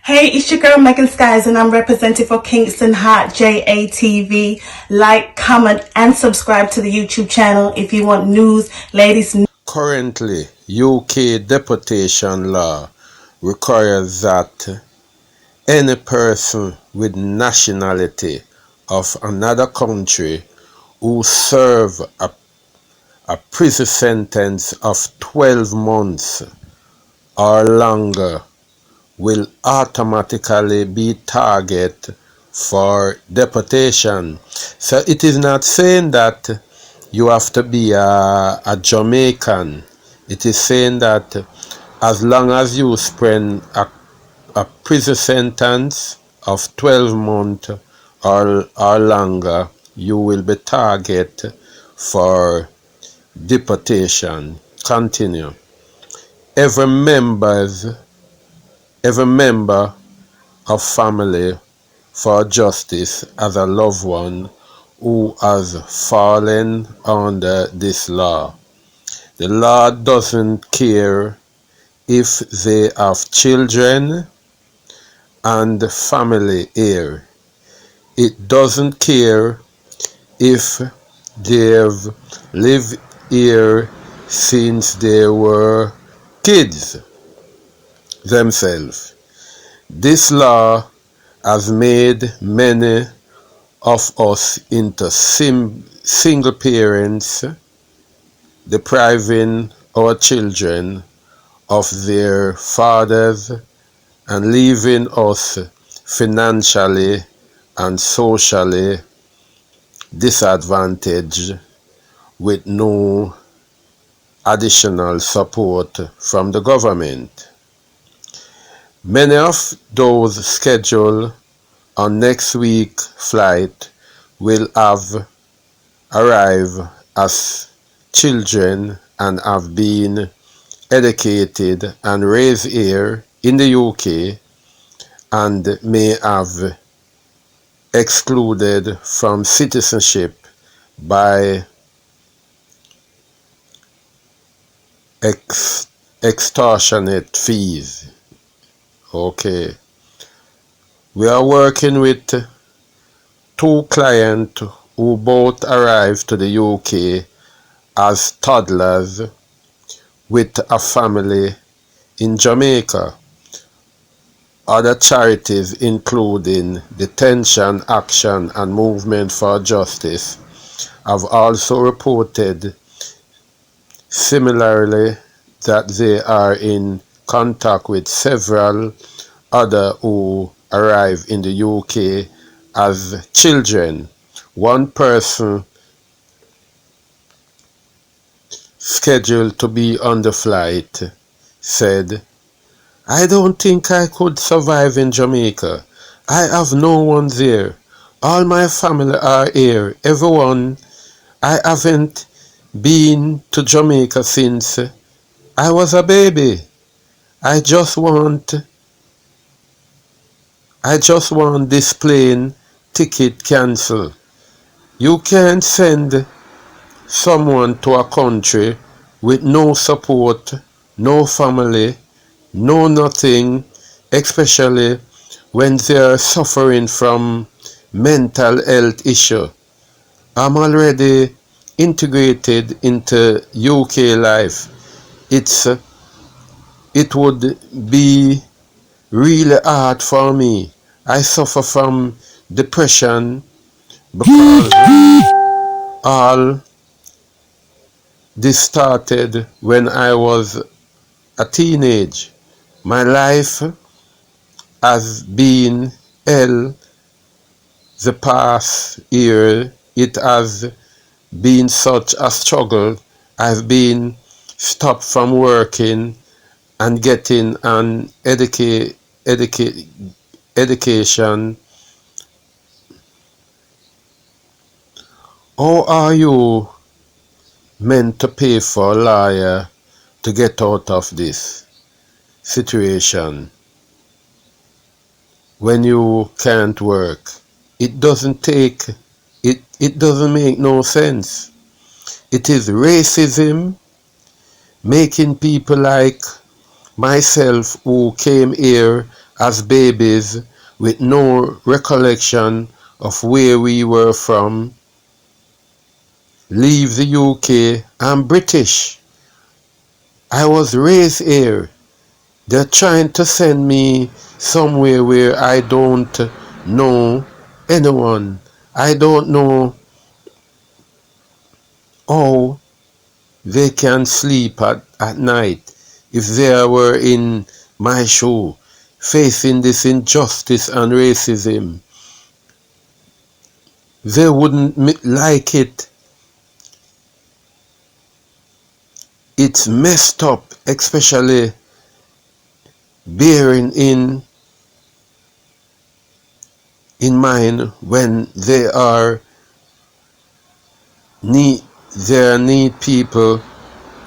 Hey, it's your girl Megan Skies and I'm representing for Kingston Heart JATV. Like, comment and subscribe to the YouTube channel if you want news, ladies. Currently, UK deportation law requires that any person with nationality of another country who serve a prison sentence of 12 months or longer will automatically be target for deportation. So it is not saying that you have to be a Jamaican. It is saying that as long as you spend a prison sentence of 12 months or longer, you will be target for deportation. Continue. Every member of family for justice as a loved one who has fallen under this law. The law doesn't care if they have children and family here. It doesn't care if they've lived here since they were kids themselves. This law has made many of us into single parents, depriving our children of their fathers and leaving us financially and socially disadvantaged with no additional support from the government. Many of those scheduled on next week's flight will have arrived as children and have been educated and raised here in the UK and may have excluded from citizenship by extortionate fees. Okay. We are working with two clients who both arrived to the UK as toddlers with a family in Jamaica. Other charities including Detention, Action and Movement for Justice have also reported similarly that they are in contact with several others who arrived in the UK as children. One person scheduled to be on the flight said, "I don't think I could survive in Jamaica. I have no one there. All my family are here. Everyone. I haven't been to Jamaica since I was a baby. I just want this plane ticket cancelled." You can't send someone to a country with no support, no family, no nothing, especially when they're suffering from mental health issue. I'm already integrated into UK life. It would be really hard for me. I suffer from depression because all this started when I was a teenage. My life has been hell the past year. It has been such a struggle. I've been stopped from working and getting an education. How are you meant to pay for a lawyer to get out of this situation when you can't work? It doesn't make no sense. It is racism making people like myself who came here as babies with no recollection of where we were from, leave the UK. I'm British. I was raised here. They're trying to send me somewhere where I don't know anyone. I don't know how they can sleep at night. If they were in my shoe, facing this injustice and racism, they wouldn't like it. It's messed up, especially bearing in mind when need there need people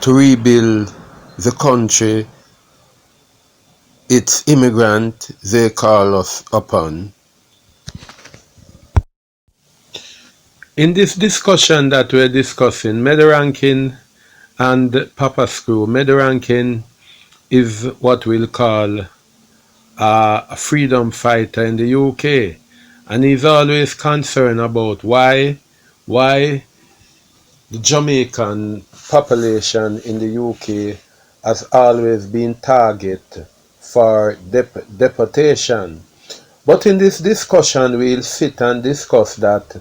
to rebuild the country. It's immigrant they call us upon. In this discussion that we're discussing, Medarankin and Papa Screw, Medarankin is what we'll call a freedom fighter in the UK, and he's always concerned about why the Jamaican population in the UK has always been target for deportation. But in this discussion, we'll sit and discuss that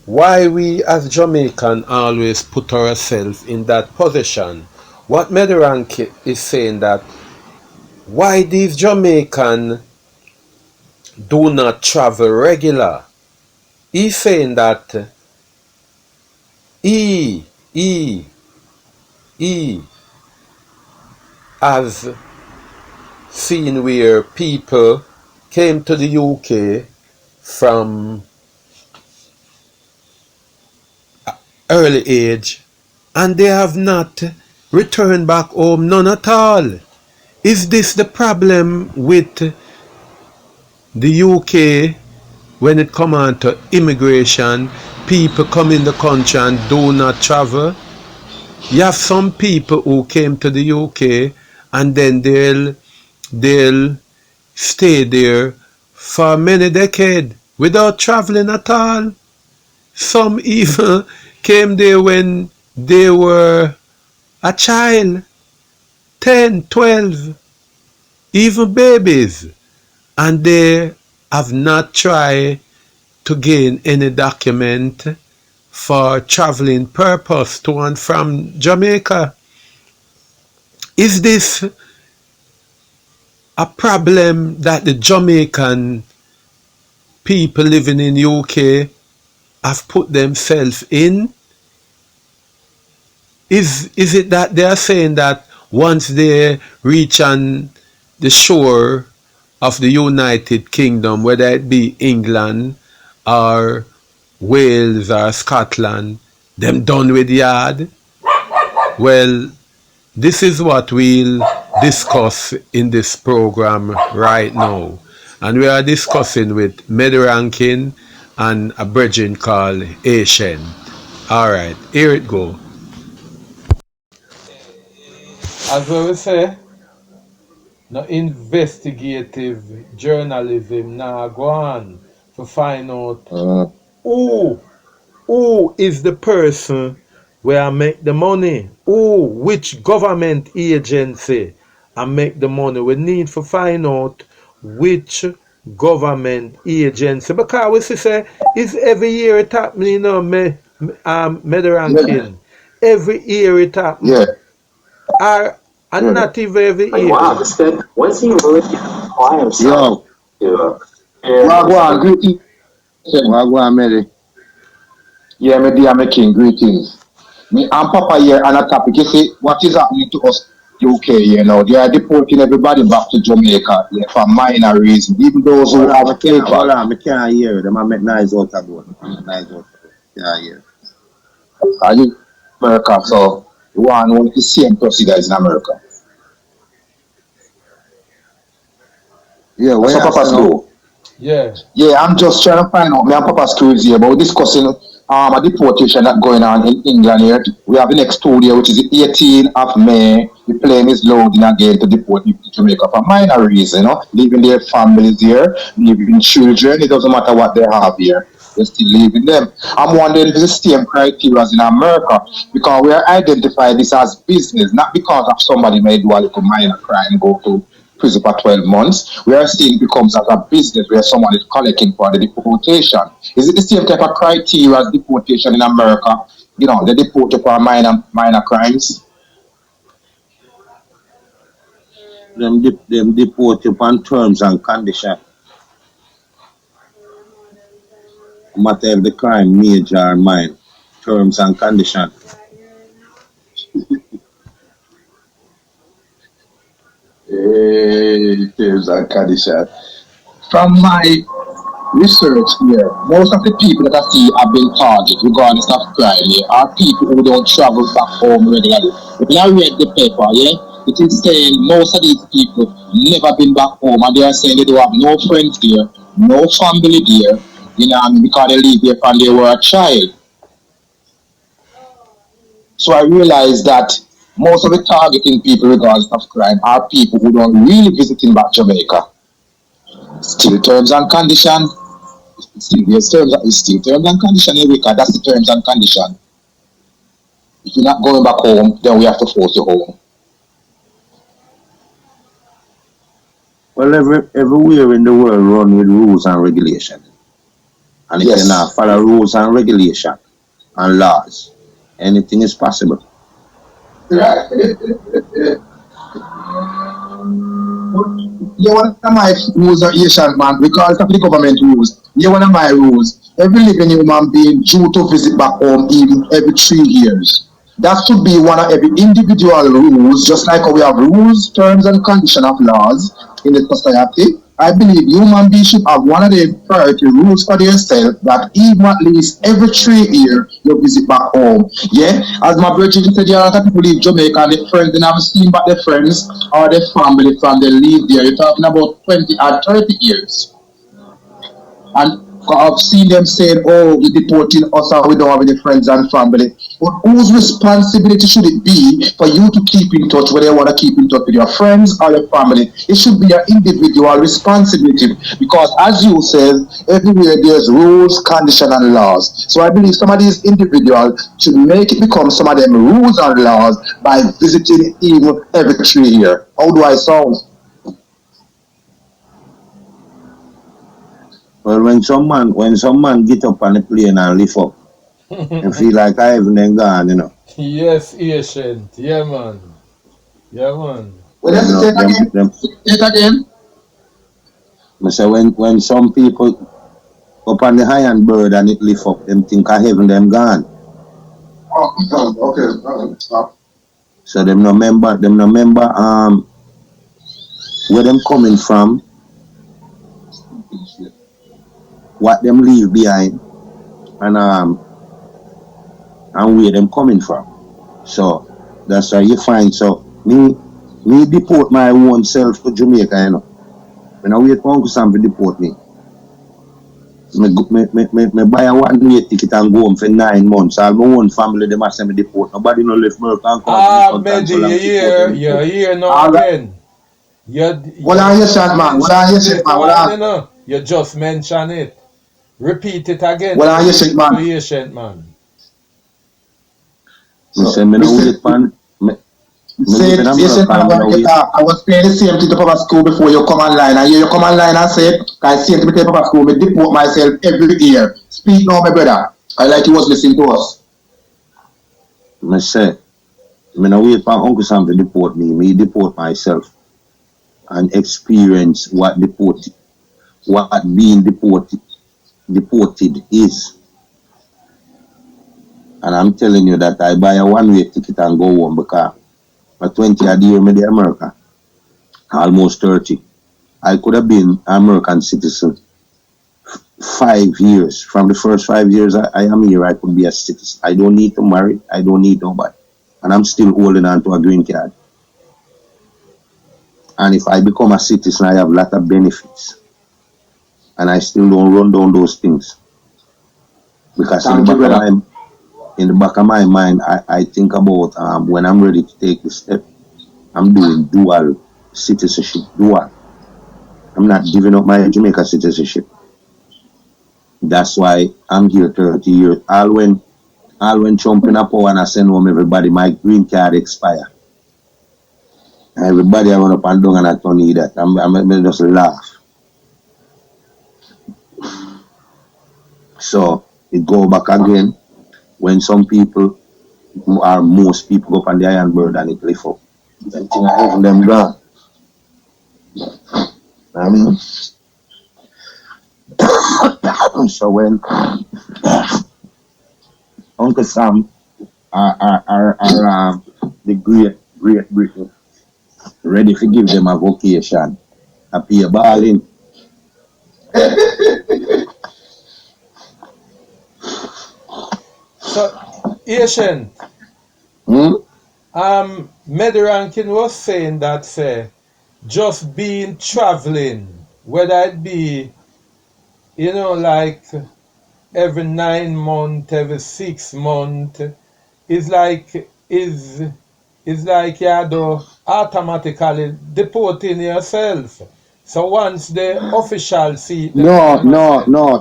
why we as Jamaican always put ourselves in that position. What Medarank is saying that why these Jamaican do not travel regular. He's saying that he has seen where people came to the UK from early age and they have not returned back home, none at all. Is this the problem with the UK when it comes on to immigration? People come in the country and do not travel. You have some people who came to the UK and then they'll stay there for many decades without traveling at all. Some even came there when they were a child, 10, 12, even babies, and they have not tried to gain any document for traveling purpose to and from Jamaica. Is this a problem that the Jamaican people living in UK have put themselves in? Is it that they are saying that once they reach on the shore of the United Kingdom, whether it be England or Wales or Scotland, them done with yard? Well, this is what we'll discuss in this program right now. And we are discussing with Medarankin and a brethren called Asian. Alright, here it go. As we say, no investigative journalism now go on to find out who is the person where I make the money, which government agency I make the money. We need to find out which government agency, because we say it's every year it happens, you know, Medarankin. Every year it happens. Yeah. And not even every year. Wow, this guy, when's he really apply himself to Greetings. Wagwan, Mary. Yeah, me dear, me king, greetings. Me and Papa here on a topic. You see, what is happening to us UK, you know, they are deporting everybody back to Jamaica, yeah, for minor reasons. Even those who have papers. Hold on, I can't hear them. I make nice out of it. Yeah, hear. Are you America? So you want to know the same procedures in America. Yeah, what's Papa Screw? Yeah. Yeah, I'm just trying to find out. Me and Papa Screw is here, but we're discussing a deportation that's going on in England here. We have the next 2 year, which is the 18th of May. The plane is loading again to deport people to Jamaica for minor reason, leaving their families here, leaving children. It doesn't matter what they have here. They're still leaving them. I'm wondering if it's the same criteria as in America, because we are identifying this as business, not because of somebody may do a little minor crime and go to prison for 12 months. We are seeing it becomes as a business where someone is collecting for the deportation. Is it the same type of criteria as deportation in America? They deport you for minor crimes. Them deport you on terms and conditions. No matter if the crime major or minor, terms and conditions. Terms and conditions. From my research here, most of the people that I see have been targeted, regardless of crime, are people who don't travel back home regularly. But when I read the paper, it is saying most of these people never been back home, and they are saying they don't have no friends there, no family there, because they live here from they were a child. So I realized that most of the targeting people, regardless of crime, are people who don't really visiting back Jamaica. Still terms and conditions. It's still terms and conditions in Jamaica. That's the terms and conditions. If you're not going back home, then we have to force you home. Well, everywhere in the world run with rules and regulations. And if you not follow rules and regulations and laws, anything is possible. Right. One of my rules are Asian, man, because of the government rules. One of my rules. Every living human being due to visit back home even every 3 years. That should be one of every individual rules, just like how we have rules, terms, and conditions of laws in the society. I believe human beings should have one of the priority rules for themselves that even at least every 3 years you visit back home. As my brother said, there are a lot of people leave Jamaica and their friends, they never seen back their friends or their family from they leave there. You're talking about 20 or 30 years. And I've seen them saying, oh, we're deporting us or we don't have any friends and family. But whose responsibility should it be for you to keep in touch, whether you want to keep in touch with your friends or your family? It should be an individual responsibility because, as you said, everywhere there's rules, conditions, and laws. So I believe some of these individuals should make it become some of them rules and laws by visiting even every 3 years. How do I sound? Well, when some man get up on the plane and lift up, and feel like I haven't gone, Yes, Asian. Yeah, man. Well, let's say it again. I say when some people up on the high-end bird and it lift up, them think I haven't them gone. Oh, okay. Stop. So them no remember where them coming from, what them leave behind, and where them coming from. So that's why you find me deport my own self to Jamaica, When I wait for Uncle Sam to deport me. Me buy a one-way ticket and go home for 9 months. All my own family them must send me deport. Nobody no left work and come. Mehdi, you're here now again. What are you saying, man? You just mentioned it. Repeat it again. What are you saying, man? Patient, man. Me say me no wait pan. I was paying the same thing to public school before you come online. And you come online and say, I see to pay public school, me deport myself every year. Speak now, my brother. I like you was listening to us. Me say, me no wait for Uncle Sam to deport me. Me deport myself and experience what being deported is. And I'm telling you that I buy a one-way ticket and go home because for 20 odd years in America, almost 30. I could have been an American citizen 5 years. From the first 5 years I am here, I could be a citizen. I don't need to marry. I don't need nobody. And I'm still holding on to a green card. And if I become a citizen, I have a lot of benefits. And I still don't run down those things. Because Thank you, brother. in the back of my mind, I think about when I'm ready to take the step, I'm doing dual citizenship, dual. I'm not giving up my Jamaica citizenship. That's why I'm here 30 years. All when Trump in a power and I send home everybody, my green card expire. Everybody I run up and down and I don't need that. I'm just laugh. So it go back again when some people or most people go up on the iron bird and it lift up. Then thing I have them gone. I mean, so when Uncle Sam are the Great Britain ready to give them a vocation, I pay a balling. So, Asian, Hmm? Medirankin was saying that, say, just being traveling, whether it be, like every 9 months, every 6 months, is like, is like you do automatically deporting yourself. So once the official see No, them no, say, no.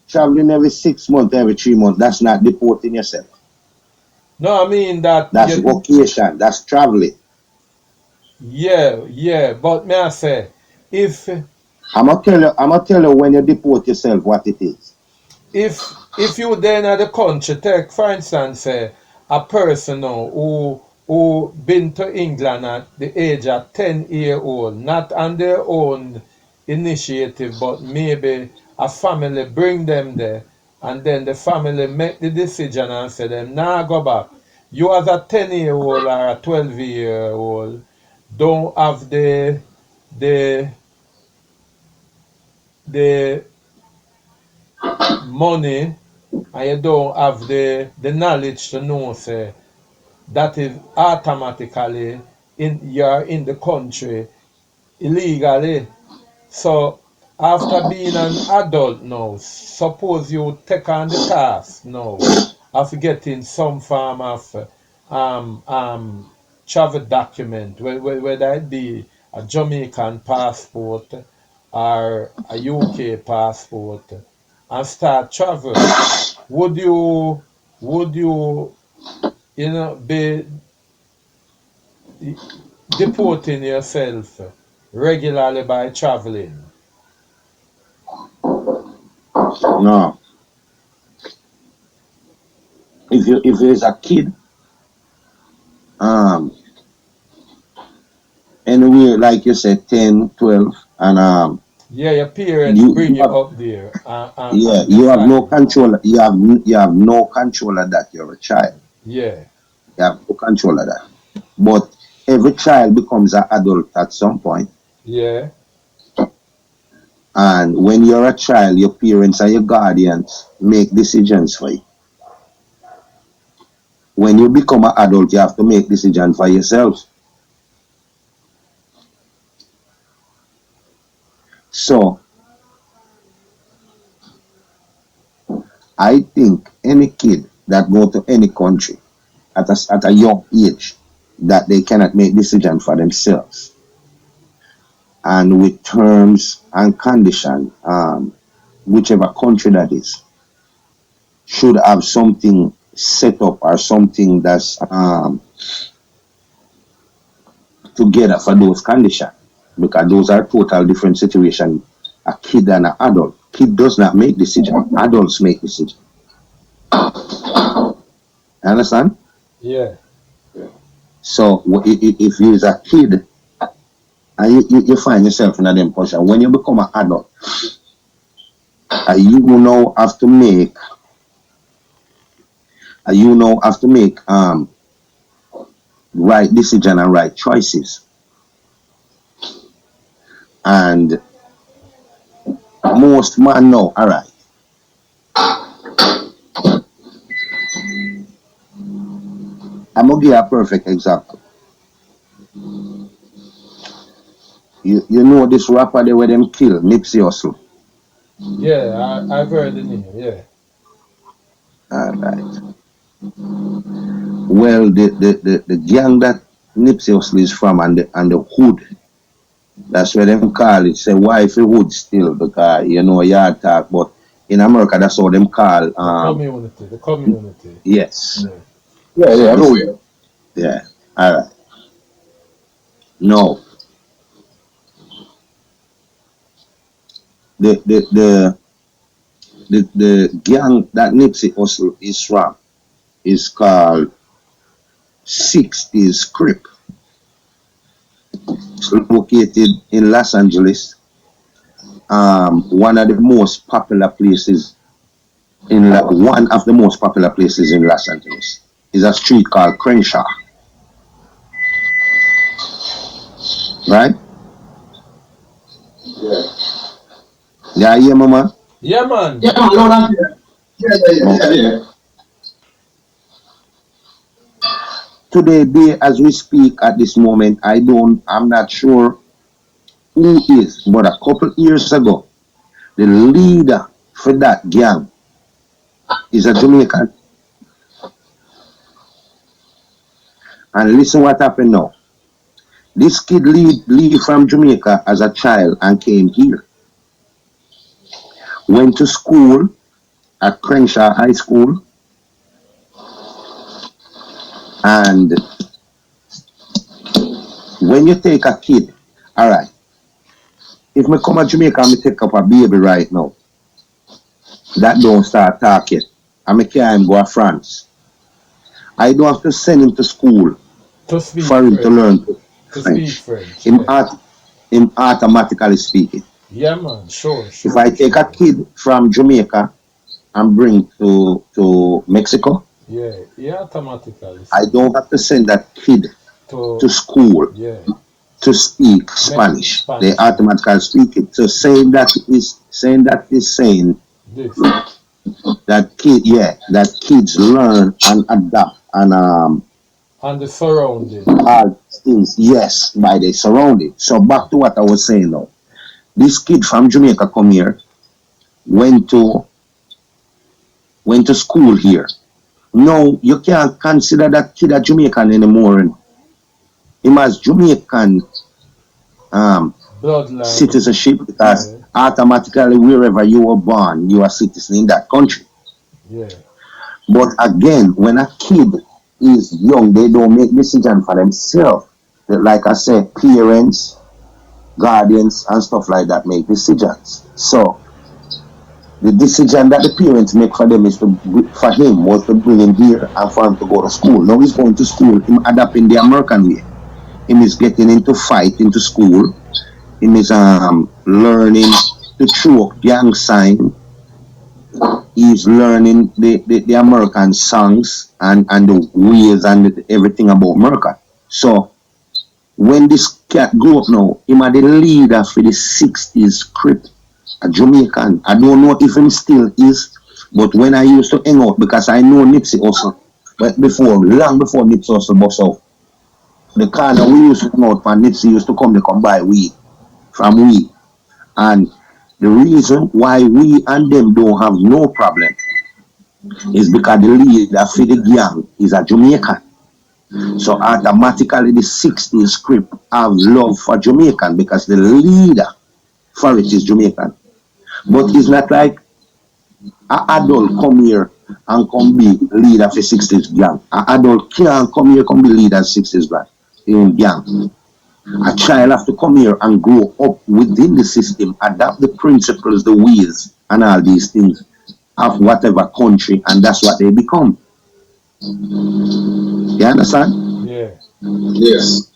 Traveling every 6 months, every 3 months. That's not deporting yourself. no, I mean that That's you, vocation. That's traveling. yeah, but may I say, if I'm gonna tell you when you deport yourself what it is. if you then at the country, take for instance, a person now who been to England at the age of 10 year old, not on their own initiative, but maybe a family bring them there, and then the family make the decision and say them nah go back. You as a 10 year old or a 12 year old don't have the the money, and you don't have the knowledge to know say that is automatically you're in the country illegally. So after being an adult now, suppose you take on the task now of getting some form of travel document, whether it be a Jamaican passport or a UK passport, and start travel. Would you be deporting yourself regularly by traveling? No. If there's a kid, um, anywhere like you said, 10, 12, and Yeah, your parents you bring you you have up there yeah, and you have no decide. control. You have no control of that. You're a child. Yeah, You have no control of that. But every child becomes an adult at some point. yeah, And when you're a child, your parents and your guardians make decisions for you. When you become an adult, you have to make decisions for yourself. So I think any kid that go to any country at a young age that they cannot make decisions for themselves and with terms and condition, whichever country that is, should have something set up or something that's together for those conditions because those are total different situations. A kid and an adult. Kid does not make decisions. Adults make decisions. Understand? yeah. So if you is a kid and you find yourself in a them position, when you become an adult, you now have to make right decision and right choices. And most man know, all right. I'm gonna give you a perfect example. You know this rapper they where them kill Nipsey Hussle. Yeah, I've heard the name. Yeah. Alright. Well, the gang that Nipsey Hussle is from and the hood, that's where them call it. Say wifey hood still because you know yard talk, but in America that's how them call The community. The community. yes. Yeah. Yeah, So yeah, this everywhere. yeah. Alright. No. The gang that Nipsey Hussle is from is called 60s Crip. It's located in Los Angeles. One of the most popular places one of the most popular places in Los Angeles is a street called Crenshaw, right? Yeah. Yeah, yeah, mama. Yeah, man. Yeah, man, no, that's it. Yeah. Today, as we speak at this moment, I'm not sure who is, but a couple years ago, the leader for that gang is a Jamaican. And listen what happened now. This kid leave from Jamaica as a child and came here. Went to school at Crenshaw High School, and when you take a kid, all right, if me come to Jamaica and me take up a baby right now, that don't start talking, and me carry him go to France, I don't have to send him to school To speak for him to French. learn To speak French. French. Him, Yeah. him automatically speak it. Yeah, man. Sure. If I take a kid from Jamaica and bring to Mexico, Yeah. He automatically. I don't have to send that kid to school Yeah. to speak Spanish. Spanish. They automatically speak it. So saying that is saying This. that kids learn and adapt and the surrounding. all things, yes, by the surrounding. So back to what I was saying now. This kid from Jamaica come here, went to school here. No, you can't consider that kid a Jamaican anymore. Him as Jamaican Bloodline. citizenship because automatically wherever you were born, you are citizen in that country. Yeah. But again, when a kid is young, they don't make decisions for themselves. Like I said, parents, guardians, and stuff like that make decisions. So the decision that the parents make for them for him was to bring him here and for him to go to school. Now he's going to school, him adapting the American way. Him is getting into fight into school. Him is learning to throw gang sign. He's learning the American songs and the ways and everything about America. So when this cat grew up now, him are the leader for the 60s Crip, a Jamaican. I don't know if him still is, but when I used to hang out, because I know Nipsey Hussle, but long before Nipsey Hussle bust out, the corner we used to hang out, and Nipsey used to come buy weed from weed. And the reason why we and them don't have no problem is because the leader for the gang is a Jamaican. So automatically the 60s Crip have love for Jamaican because the leader for it is Jamaican. But it's not like an adult come here and come be leader for 60s gang. An adult can't come here come be leader 60s gang. A child have to come here and grow up within the system, adapt the principles, the ways, and all these things of whatever country, and that's what they become. You understand? Yeah. Yes.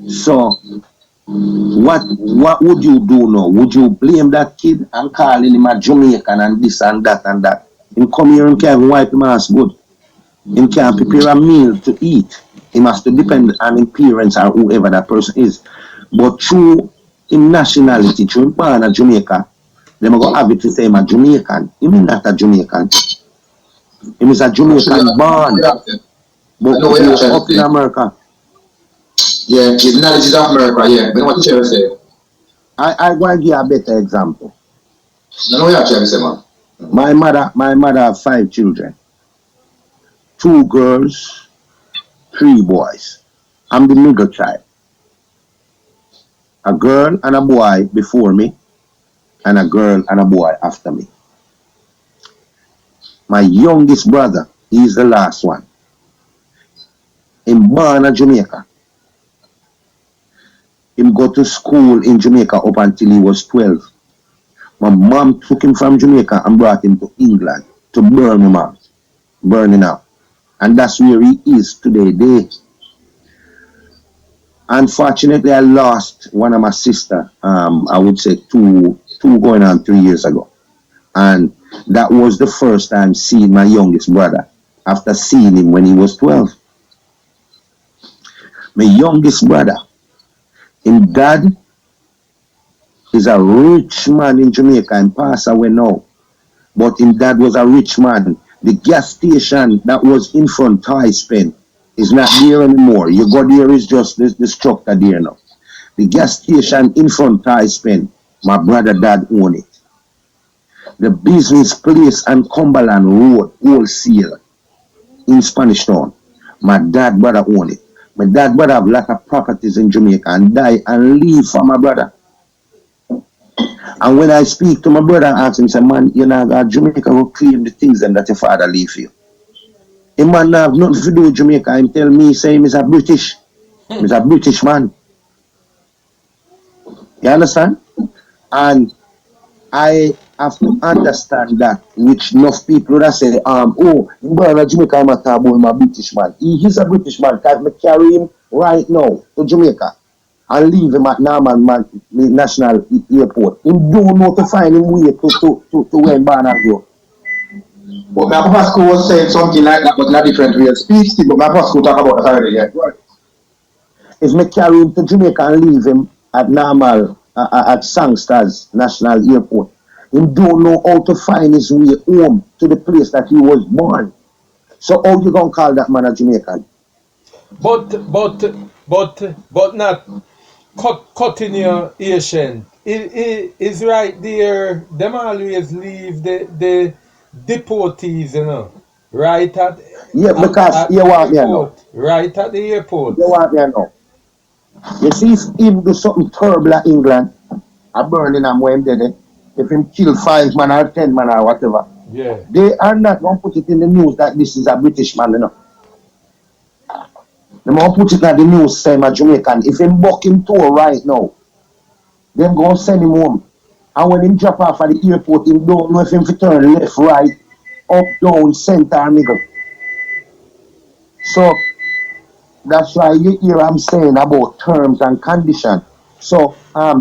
So what would you do now? Would you blame that kid and calling him a Jamaican and this and that and that? Him come here and can't even wipe him ass good. Him can't prepare a meal to eat. He must to depend on his parents or whoever that person is. But through him nationality, through him born in Jamaica, they go have it to say him a Jamaican. He is not a Jamaican. He is a Jamaican born. But he's up in America. Yeah, his knowledge is of America, yeah. But what you say? I want to give a better example. You know what you're trying to say, man? My mother have 5 children. 2 girls, 3 boys. I'm the middle child. A girl and a boy before me, and a girl and a boy after me. My youngest brother, he's the last one. Him born in Jamaica. Him go to school in Jamaica up until he was 12. My mom took him from Jamaica and brought him to England, to Birmingham. And that's where he is today. Unfortunately, I lost one of my sister, I would say two going on 3 years ago. And that was the first time seeing my youngest brother after seeing him when he was 12. My youngest brother, his dad is a rich man in Jamaica and passed away now. But his dad was a rich man. The gas station that was in front Toy Spend is not there anymore. You go there, is just the structure there now. The gas station in front Toy Spend, my brother dad owned it. The business place on Cumberland Road, wholesale in Spanish Town, my dad brother owned it. My dad brother have a lot of properties in Jamaica and die and leave for my brother. And when I speak to my brother and ask him, say, man, you know, Jamaica will claim the things them that your father leave you. A man have nothing to do with Jamaica. Him tell me, say, he's a British. He's a British man. You understand? And I have to understand that, which enough people that say, oh, in Jamaica, I'm a taboo, I'm a British man. He is a British man, because I carry him right now to Jamaica and leave him at Norman National Airport. He don't know to find him way to where Barna go. But my Pasco was saying something like that, but in a different way. Speak, but my Pasco talk about that already, yeah. Right. If me carry him to Jamaica and leave him at normal, at Sangsters National Airport, he don't know how to find his way home to the place that he was born. So how you gonna call that man a Jamaican? But not cutting your Asian. It is right there. Them always leave the deportees, you know, right at Because you the want me to know. airport. Right at the airport. You want me to know. You see, if him do something terrible at England, a Birmingham where him dead, if him kill 5 man or 10 man or whatever, Yeah. they are not going to put it in the news that this is a British man, you know. They won't put it in the news saying a Jamaican. If him buck him toe right now, them going to send him home. And when him drop off at the airport, him don't know if him turn left, right, up, down, center, or middle. So, that's why you hear I'm saying about terms and conditions. So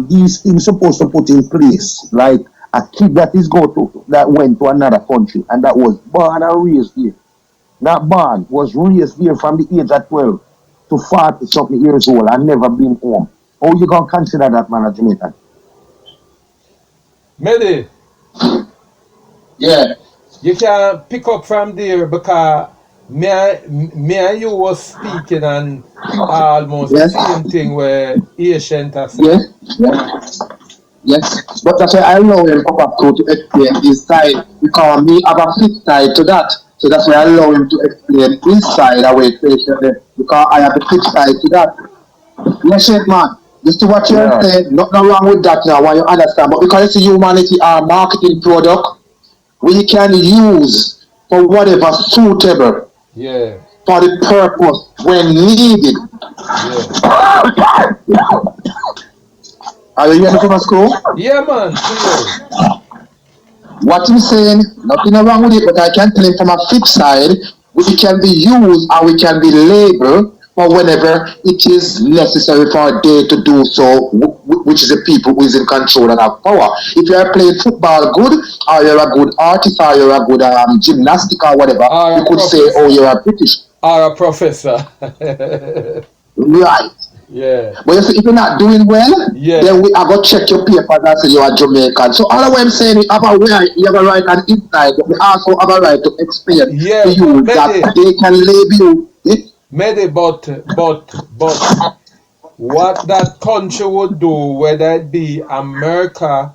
these things supposed to put in place, like a kid that went to another country and that was born and raised here. That born was raised here from the age of 12 to 40 something years old and never been home. How you gonna consider that man a Jamaican? Medi, Yeah. you can pick up from there because me and you was speaking on almost the Yes. same thing where Asian has Yes. said. Yes. Yes. But that's why I allow him Papa to explain his side, because me have a flip side to that. So that's why I allow him to explain his side away patiently, because I have a flip side to that. Yes, shit, man. Just to what you're saying, nothing wrong with that now, when you understand. But because it's humanity, our marketing product, we can use for whatever suitable Yeah. for the purpose when needed. Yeah. Are you hearing me from school? Yeah, man. Clear. What I'm saying, nothing wrong with it, but I can tell him from a flip side, we can be used and we can be labeled for whenever it is necessary for a day to do so, which is the people who is in control and have power. If you are playing football good, or you're a good artist, or you're a good gymnastic or whatever, Or you could say, oh, you're a British. Or a professor. Right. Yeah. But if you're not doing well, Yeah. then I go check your papers and say you're a Jamaican. So all of what I'm saying is, you have a right and inside, but we also have a right to explain Yeah, to you maybe. that they can label you. Maybe, but what that country would do, whether it be America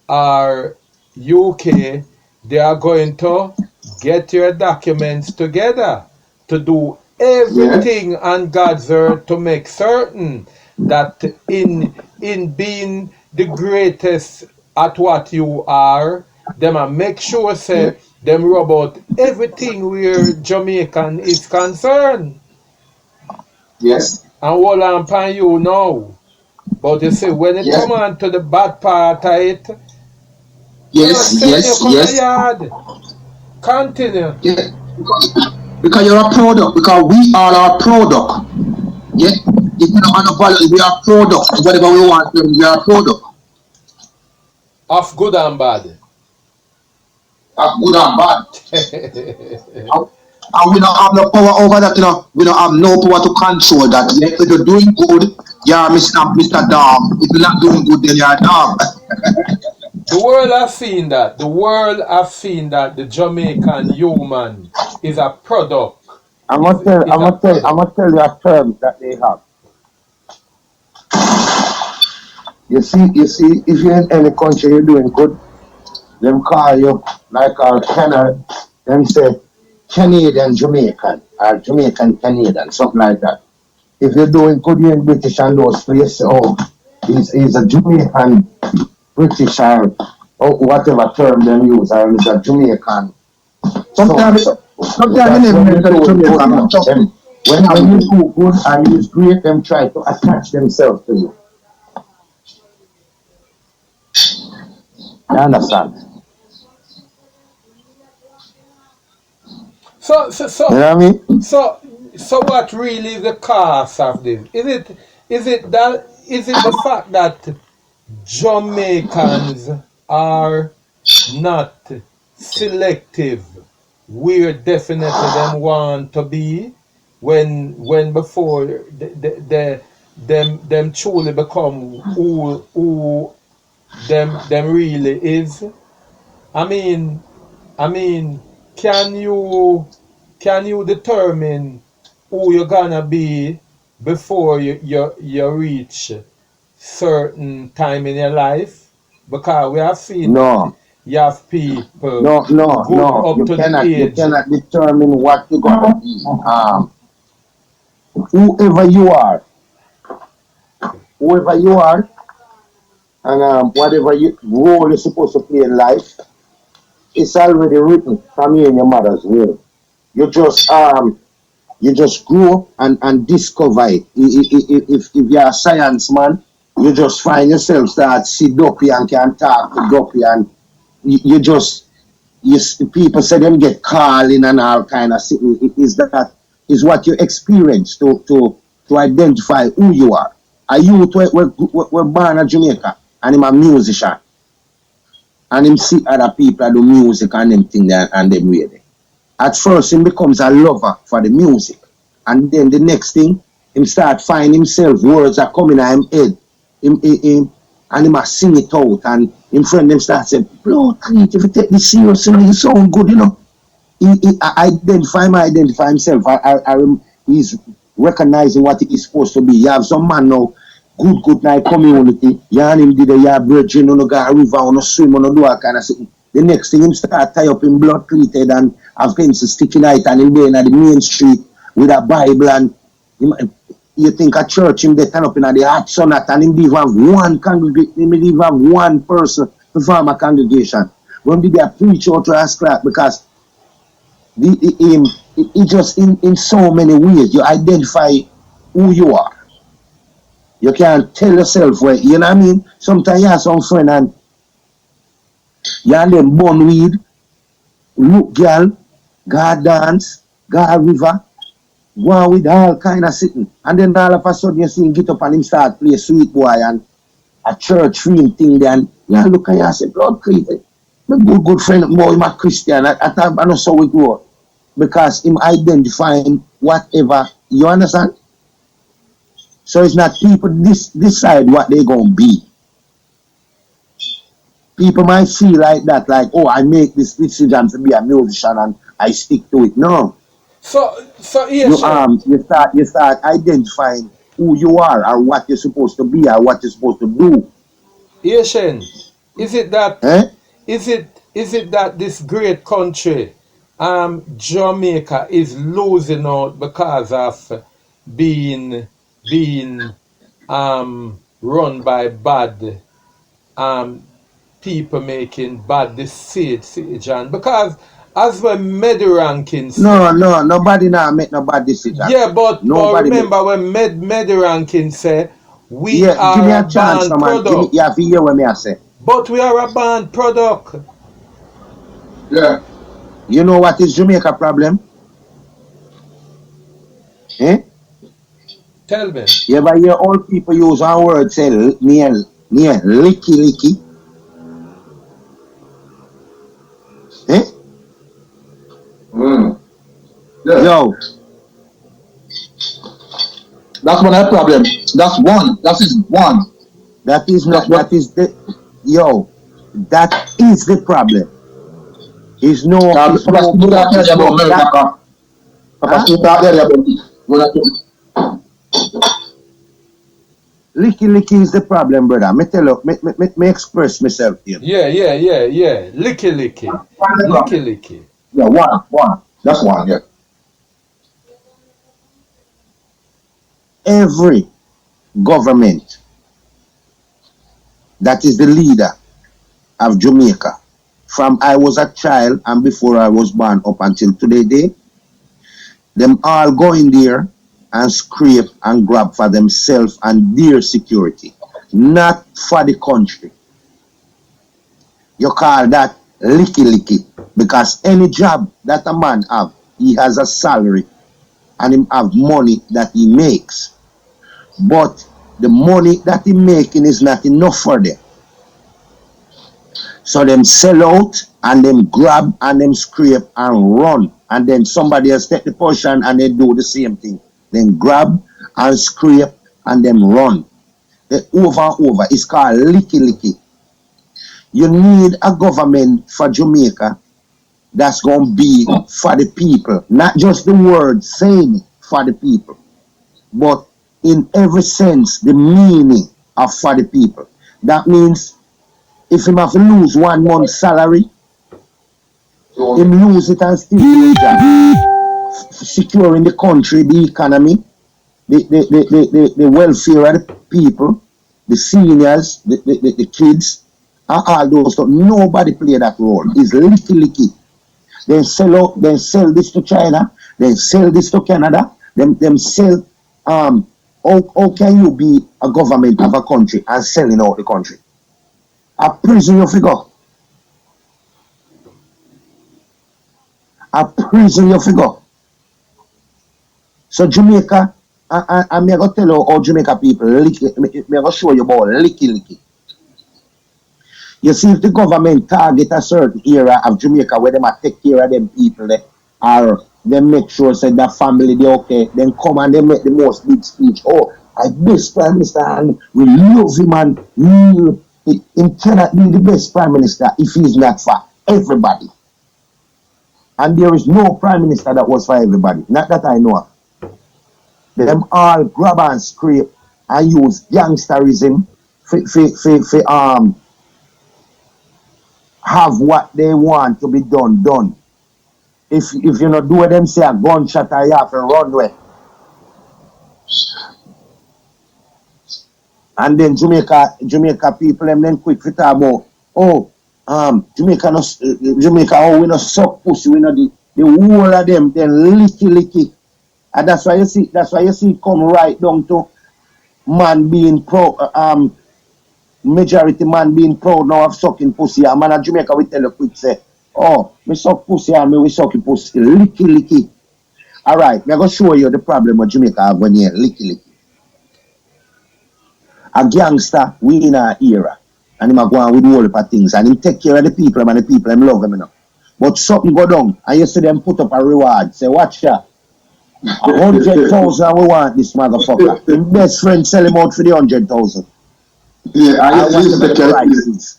or UK, they are going to get your documents together to do Yes. everything on God's earth to make certain that in being the greatest at what you are, them a make sure Yes. say them rub out everything where Jamaican is concerned. Yes. And hold on upon you now. But you see, when it Yes. come on to the bad part of it, we not Yes. send you Yes. come a Yes. yard. Continue. Yeah. Because you're a product. Because we all are a product. Yeah. If you don't have no value, we are a product. Whatever we want, we are a product. Of good and bad. Of good and bad. The And we don't have no power over that, you know. We don't have no power to control that. Yeah, if you're doing good, you're Mr. Dog. If you're not doing good, then you're a dog. world has seen that. The world has seen that the Jamaican human is a product. Is a I'm product. gonna tell you a term that they have. You see, if you're in any country you're doing good, them call you like our Canada, them say Canadian Jamaican or Jamaican Canadian, something like that. If you're doing good, you're in British and those places, oh, he's a Jamaican British or whatever term them use, or he's a Jamaican. Sometimes, sometimes That's in when the you do good. Jamaican, When you do good and you great, them try to attach themselves to you. You understand? So so You so know what I mean? so so what really is the cause of this? Is it the fact that Jamaicans are not selective where definitely them want to be when before them truly become who them really is. I mean I mean can you determine who you're gonna be before you reach certain time in your life? Because we have seen that No, you have people good no. up to the You age. cannot determine what you're gonna be. Whoever you are, whoever you are, and whatever role you're supposed to play in life, it's already written from you in your mother's will. You just you just grow and discover it. If you're a science man, you just find yourself start see Duppy and can talk to Duppy and you just people say them get calling and all kind of thing. Is that is what you experience to identify who you are. A youth were born in Jamaica and him a musician and him see other people do music and them thing there and them way there. At first him becomes a lover for the music. And then the next thing, him start find himself, words are coming at him head. And him a sing it out. And him friend them start saying, bro, if you take this seriously, you sound good, you know. He identify himself. He's recognizing what he is supposed to be. You have some man now, good night community. You and him did a yard bridge, you know, go a river, on a swim, on a do all kind of thing. The next thing him start tie up in blood treated and have pencil sticking out and him there in the main street with a Bible and him, you think a church him they turn up in the hot sun and him even have one congregation, him even have one person to form a congregation. When did they preach out to us class because it just in so many ways you identify who you are. You can't tell yourself where you know what I mean. Sometimes you have some friend and you and them bun weed, look girl, go dance, go river, go on with all kind of sitting. And then all of a sudden you see him get up and him start play sweet boy and a church film thing there and you look and you say, blood creepy. My good friend boy, I'm a Christian. I know so we grow up. Because him identifying whatever, you understand? So it's not people decide what they're going to be. People might feel like that, like, oh, I make this decision to be a musician and I stick to it. No. So yes, sir. You start identifying who you are or what you're supposed to be or what you're supposed to do. Asian, is it that Eh? is it that this great country, Jamaica, is losing out because of being run by bad people making bad decision? Because as when Medirankin No, say, no, nobody now make no bad decision. yeah, but Nobody make. remember when Medirankin say we Yeah, give me are a a chance, no banned man. Give me, product, you have to hear what me I say. but we are a banned product. Yeah. You know what is Jamaica problem? Eh? Tell me. You ever hear old people use one word say near licky licky? Eh? Yeah. Yo, That's one of the problem. That's one. That is one. that is That's not what. that is the yo, that is the problem. It's no Because people more, that tell it's you about no that, America. Because huh? people that tell you about it. When I tell- Licky licky is the problem, brother. Me tell you, me express myself here. Yeah. Licky licky. One of the Licky problem. licky. Yeah, one. That's one, yeah. Every government that is the leader of Jamaica, from I was a child and before I was born up until today day, them all go in there and scrape and grab for themselves and their security, not for the country. You call that licky licky because any job that a man have, he has a salary and him have money that he makes. But the money that he making is not enough for them. So them sell out and them grab and them scrape and run. And then somebody else take the portion and they do the same thing. Then grab and scrape and them run. Over and over. It's called licky licky. You need a government for Jamaica that's going to be for the people. Not just the word saying for the people, but in every sense, the meaning of for the people. That means if him have to lose 1 month's salary, him lose it and still do his job. Securing the country, the economy, the welfare of the people, the seniors, the kids, and all those stuff. Nobody play that role. It's licky licky. Then sell this to China, then sell this to Canada, them sell how can you be a government of a country and selling out the country? A prison you figure. A prison you figure. So Jamaica, I'm going to tell you how Jamaica people, I'm going to show you about licky licky. You see, if the government target a certain area of Jamaica where they might take care of them people there, or they make sure say that family they okay, then come and they make the most big speech. Oh, I best prime minister and we love him and he cannot be the best prime minister if he's not for everybody. And there is no prime minister that was for everybody. Not that I know of. Them all grab and scrape and use gangsterism for have what they want to be done. If you not do what them say a gunshot or you have to run away. And then Jamaica people them then quick to talk about Jamaica oh we no suck pussy, we no the whole of them then licky. And that's why you see come right down to man being majority man being proud now of sucking pussy. A man of Jamaica we tell you quick say, oh, me suck pussy and me we sucking pussy. Licky. Alright, me go show you the problem with Jamaica have when you licky. A gangster, we in our era. And him a go on with all of things. And him take care of the people and the people him love him enough. But something go down and you see them put up a reward. Say, watch ya. 100,000 we want this motherfucker. Him best friend sell him out for the 100,000. Yeah, I And used whatever to the price is.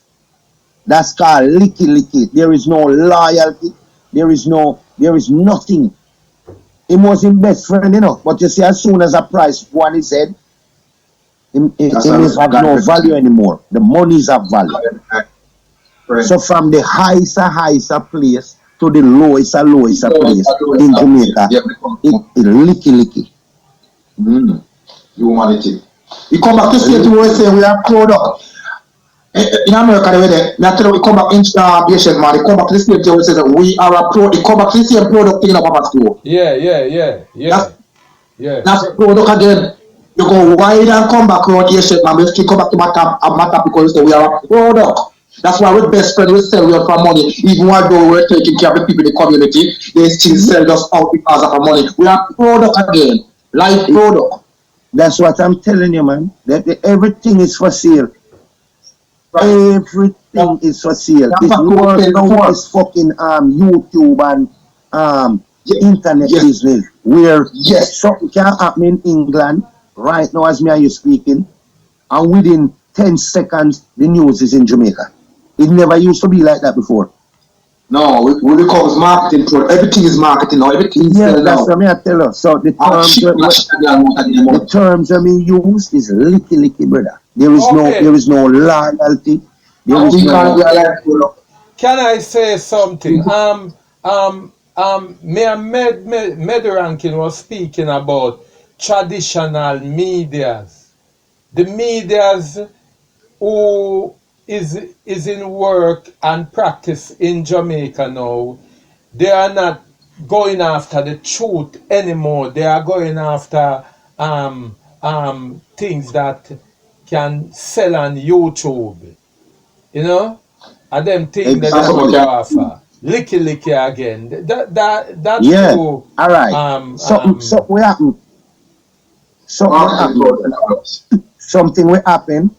That's called licky. There is no loyalty. There is nothing. He was his best friend, you know. But you see, as soon as a price go on his head, It have no value anymore. The monies have value. So from the highest place to the lowest place in Jamaica, it licky. Humanity. We come back to state where we say we are proud of. In America, we come back in Asian man. They come back to the state where we say that we are a pro. They come back to the same product thing in our school. That's product again. You go wide and come back around Asian man. We still come back to matter because we say we are a product. That's why we best friend we sell we for money. Even though we're taking care of the people in the community, they still sell us out because of our money. We are product again. Life product. That's what I'm telling you, man. That everything is for sale. Right. Everything is for sale. It's worse now this fucking YouTube and internet business where something can happen in England right now as me and you speaking, and within 10 seconds the news is in Jamaica. It never used to be like that before. No, we becomes marketing. Everything is marketing now. Everything is that's now. What I tell you. So the terms I mean use is licky, brother. There is no loyalty. Can I say something? Me and Medrankin was speaking about traditional medias. The medias who is in work and practice in Jamaica now, they are not going after the truth anymore. They are going after things that can sell on YouTube. You know? And them things that they go after. Licky again. That's true. All right. Something will happen. Something will happen.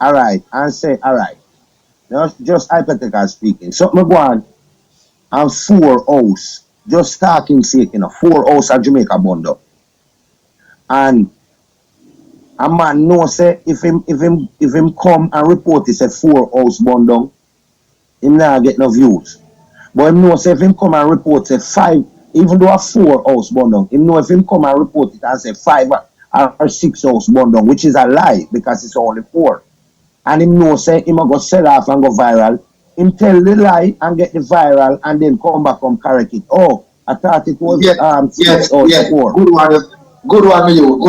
All right, and say, all right, just hypothetical speaking. Something go on and 4 house, just talking sake, 4 house at Jamaica bundle. And a man know say if him come and report it say 4 house bundle, him not get no views. But him know say if him come and report say 5, even though a 4 house bundle, him know if him come and report it and say 5 or 6 house bundle, which is a lie because it's only 4. And him know say him go sell off and go viral. Him tell the lie and get the viral and then come back and correct it. Oh, I thought it was 6 or 4. Good one, you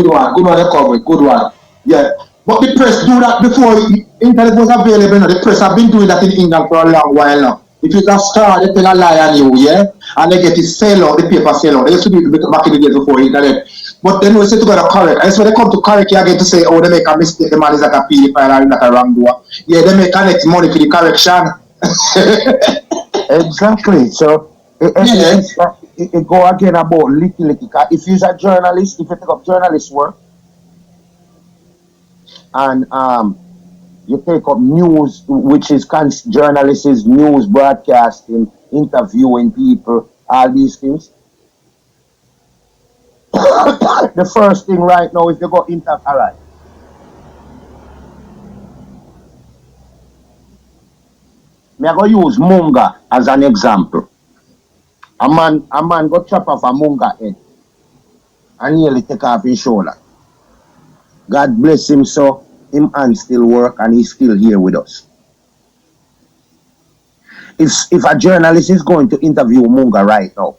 come with good one. Yeah. But the press do that before internet was available. The press have been doing that in England for a long while now. If you just start, they tell a lie on you, yeah? And they get it sell out, the paper sell out. They used to do it back in the days before internet. But then we say to go to correct. And so they come to correct you again to say, oh, they make a mistake, the man is like a pedophile or not a wrongdoer. Yeah, they make an money for the correction. Exactly. So it go again about licky. If you're a journalist, if you take up journalist work and you take up news, which is journalists is news broadcasting, interviewing people, all these things. The first thing right now, if you go all right. I'm going to use Munga as an example. A man got chop off a Munga head and nearly take off his shoulder. God bless him, so him hand still work and he's still here with us. If a journalist is going to interview Munga right now,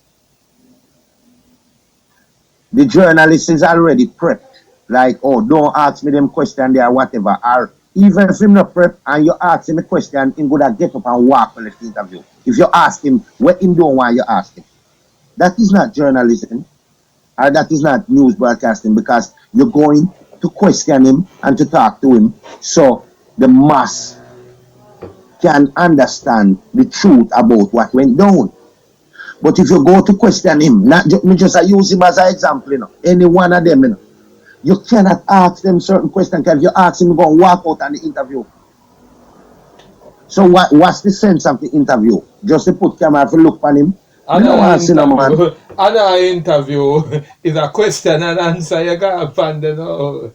the journalist is already prepped. Like, oh, don't ask me them question there, whatever. Or even if him not prepped and you ask him a question, he's going to get up and walk for the interview. If you ask him, what him don't want you ask him. That is not journalism. Or that is not news broadcasting because you're going to question him and to talk to him so the mass can understand the truth about what went down. But if you go to question him, not just use him as an example, any one of them, you cannot ask them certain questions. If you ask him, you're going to walk out on the interview. So what's the sense of the interview? Just to put camera to look on him? Another interview is a question and answer. You got to find it out.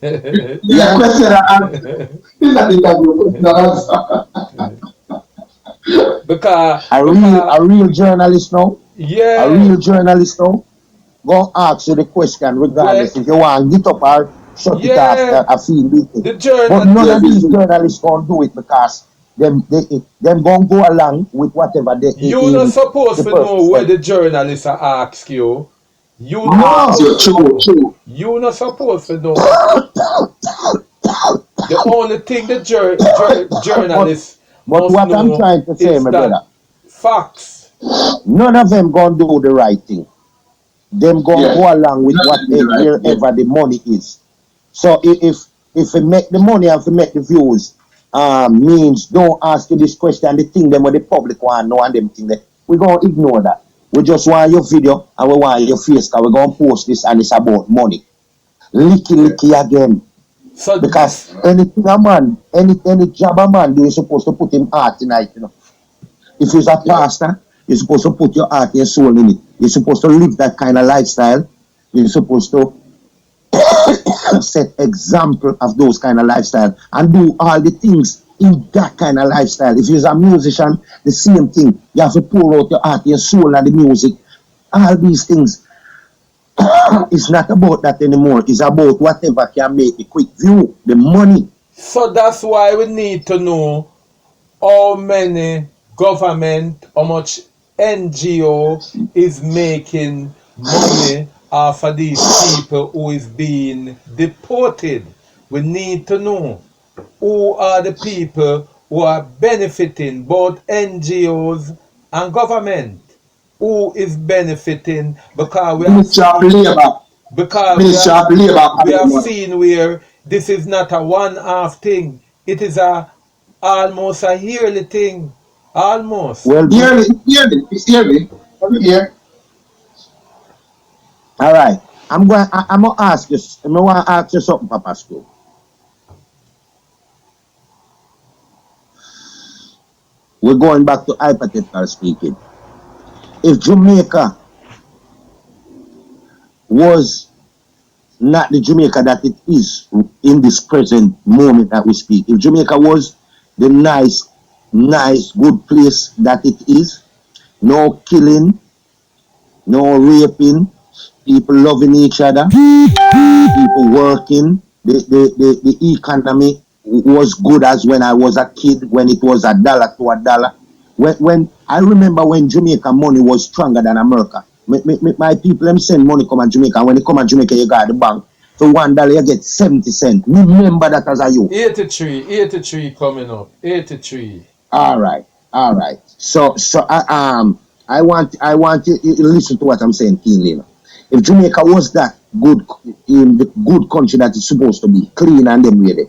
Yeah, question and answer. It's not interview, answer. Because a real journalist now, yeah, a real journalist now, go ask you the question regardless if you want to get up or shut it Yeah, off. I feel wicked. the But none of these journalists. journalists gonna do it because them gonna go along with whatever You not supposed the to person know where said. the journalists are ask you. You not No. supposed to know. You not supposed to know. The only thing the but journalists but must what I'm know trying to say, is my brother, that facts. none of them gonna do the right thing. Them gonna Yeah. go along with Not what the right. Yeah. wherever the money is. So if we make the money and we make the views, means don't ask you this question, the thing them what the public want know and them thing that we gonna ignore that. We just want your video and we want your face because we're gonna post this and it's about money. Licky again. So Because this anything a man, any job a man do, you're supposed to put him heart in it, you know. If you're a pastor, you're supposed to put your heart and your soul in it. You're supposed to live that kind of lifestyle. You're supposed to set example of those kind of lifestyle and do all the things in that kind of lifestyle. If you're a musician, the same thing. You have to pour out your heart, your soul and the music. All these things. It's not about that anymore. It's about whatever can make the quick view, the money. so that's why we need to know how many government, how much NGO is making money off of these people who is being deported. We need to know who are the people who are benefiting, both NGOs and government. Who is benefiting because we have Ministry of seen Labor. because Ministry of Labor we having have money. seen where this is not a one-off thing. It is a almost a yearly thing. Almost. Well, It's yearly. Every year. all right. I'm gonna ask you. I want to ask you something, Papa School. We're going back to hypothetical speaking. If Jamaica was not the Jamaica that it is in this present moment that we speak, if Jamaica was the nice, good place that it is, no killing, no raping, people loving each other, people working, the economy was good as when I was a kid, when it was $1 to $1. When I remember when Jamaica money was stronger than America. My people them send money come to Jamaica. And when they come to Jamaica, you got the bank. For $1 you get 70 cents. Remember that as a youth. 83 coming up. 83. All right. So I want you to listen to what I'm saying keenly. You know. If Jamaica was that good in the good country that it's supposed to be, clean and them way there,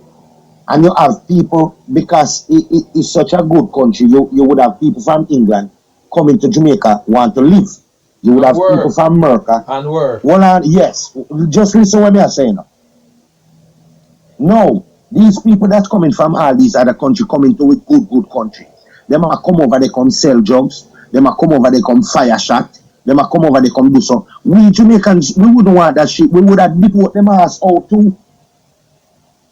and you have people because it's such a good country, you would have people from England coming to Jamaica want to live. You would And have people work. from America. And work. Well, yes, just listen what they are saying. No, these people that's coming from all these other countries coming to a good country. Them are come over, they come sell drugs. Them are come over, they come fire shot. Them are come over, they come do so. We Jamaicans, we wouldn't want that shit. We would have deport them ass out too.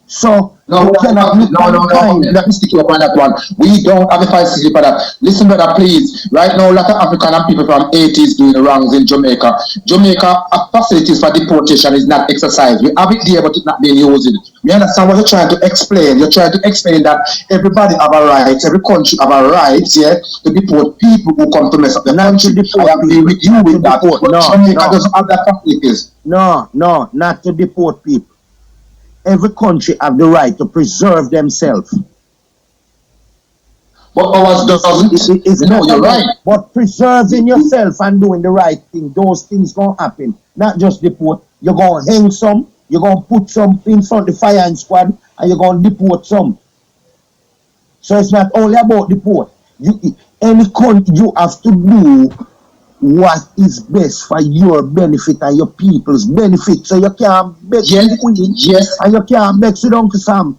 So No, let me stick you up on that one. We don't have a facility for that. Listen, brother, please. Right now, a lot of African and people from 80s doing wrongs in Jamaica. Jamaica facilities for deportation is not exercised. We have it there, but it's not being used. We understand what you're trying to explain. You're trying to explain that everybody have a right, every country have a right, yeah, to deport people who come to mess up the country. I agree with you with that. But Jamaica doesn't have that facilities. No, not to deport people. Every country have the right to preserve themselves. But ours doesn't. No, you're right. But preserving yourself and doing the right thing, those things gonna happen. Not just deport. You're gonna hang some, you're gonna put some in front of the firing squad, and you're gonna deport some. So it's not only about deport. Any country you have to do what is best for your benefit and your people's benefit. So you can't beg the Queen, yes, and you can't beg with Uncle Sam.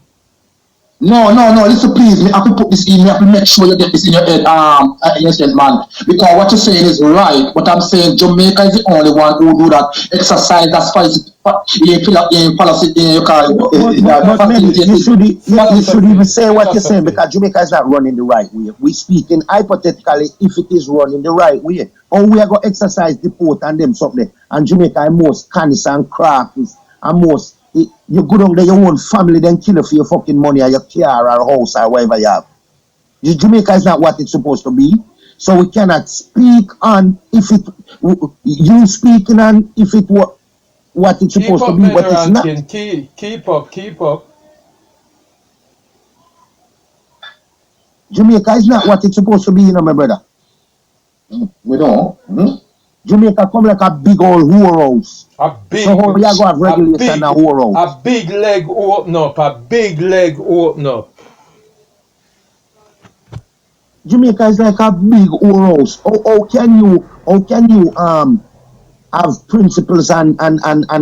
No, listen, please. I have to put this in. You have to make sure you get this in your head, innocent man. Because what you're saying is right. But I'm saying Jamaica is the only one who do that exercise. That's why in policy in your car. But maybe you should even say what you're saying because Jamaica is not running the right way. We speaking hypothetically if it is running the right way. Or we are going to exercise deport and them something. And Jamaica is most canister and crafts and most You go down there, your own family, then kill you for your fucking money or your car or house or whatever you have. Jamaica is not what it's supposed to be. So we cannot speak on if it, you speaking on if it what it's Keep supposed to up, be, man, but it's not. ranking. Keep up. Jamaica is not what it's supposed to be, you know, my brother. We don't. Jamaica come like a big old whorehouse. A big, So how you go have regulation and whorehouse? a big leg open up. Jamaica is like a big whorehouse. How can you have principles and